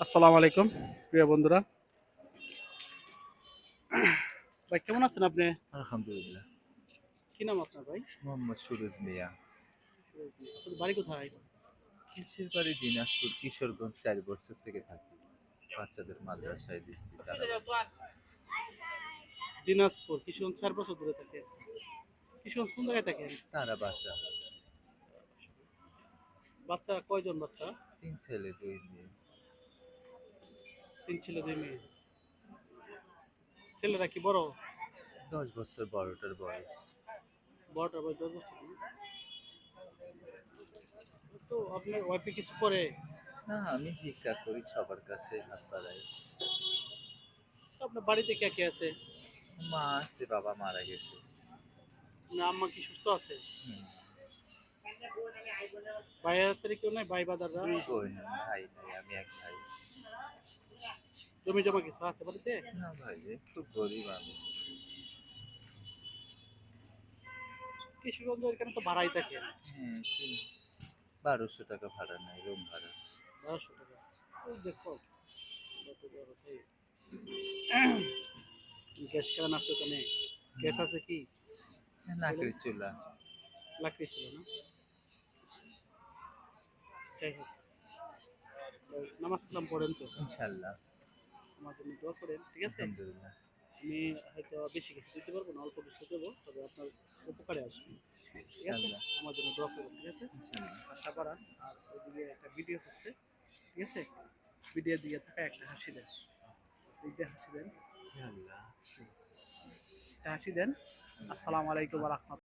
আসসালামু আলাইকুম প্রিয় বন্ধুরা। ভাই কেমন আছেন আপনি? আলহামদুলিল্লাহ। কি নাম আপনার ভাই? মোহাম্মদ সুরুজ মিয়া। আপনার বাড়ি কোথায়? কিসের বাড়ি? দিনাজপুর, কিশোরগঞ্জ। 4 বছর থেকে থাকি। বাচ্চাদের মাদ্রাসায় দিচ্ছি তারা। দিনাজপুর কিশোরগঞ্জ 4 বছর দূরে থাকে। কিশোরগঞ্জ কোন জায়গায় থাকেন? তারা বাসা। বাচ্চা কয়জন বাচ্চা? 3 ছেলে 2 মেয়ে। 3 ছেলে 2 মেয়ে। ছেলেরা কি বড়? 10 বছর বড়টার বয়স। বড়টার বয়স 10 বছর না? তো আপনার ওয়াইফে কিছু করে? না, আমি ভিক্ষা করি, সবার কাছে হাত বাড়াই। তো আপনার বাড়িতে কে কে আছে? মা আছে, বাবা মারা গেছে। আপনার আম্মা কি সুস্থ আছে? হুম। ভাই আছে কেউ নাই? ভাই বাদাররা? 2 বোন, ভাই নাই, আমি এক ভাই। জমি জমা কিছু আছে বাড়িতে? না ভাই, খুব গরিব আমি। কিশোরগঞ্জ এখানে তো ভাড়াই থাকে। হ্যাঁ, 1200 টাকা ভাড়া নেয়, রুম ভাড়া। 1200 টাকা। তো দেখো কত বড় ভাই। গ্যাস কারেন্ট আছে ওখানে? গ্যাস আছে কি? বলেন। লাকড়ির চুলা। লাকড়ি ছিল না? যাই হোক, নামাজ কালাম পড়েন তো? ইনশাল্লাহ। আমার জন্য দোয়া করেন, ঠিক আছে? আলহামদুলিল্লাহ। আমি হয়তো বেশি কিছু দিতে পারবো না, অল্প কিছু দেবো, তবে আপনার উপকারে আসবে। ঠিক আছে? ইনশাল্লাহ। আমার জন্য দোয়া করুন, ঠিক আছে? ইনশাল্লাহ। আশা বাড়ান। আর ওইদিকে একটা ভিডিও হচ্ছে, ঠিক আছে? ভিডিও দিয়ে থাকা একটা হাসি দেন। এই যে হাসি দেন, ইনশাল্লাহ। একটা হাসি দেন। আসসালামু আলাইকুম ওয়া রাহমাতুল্লাহ।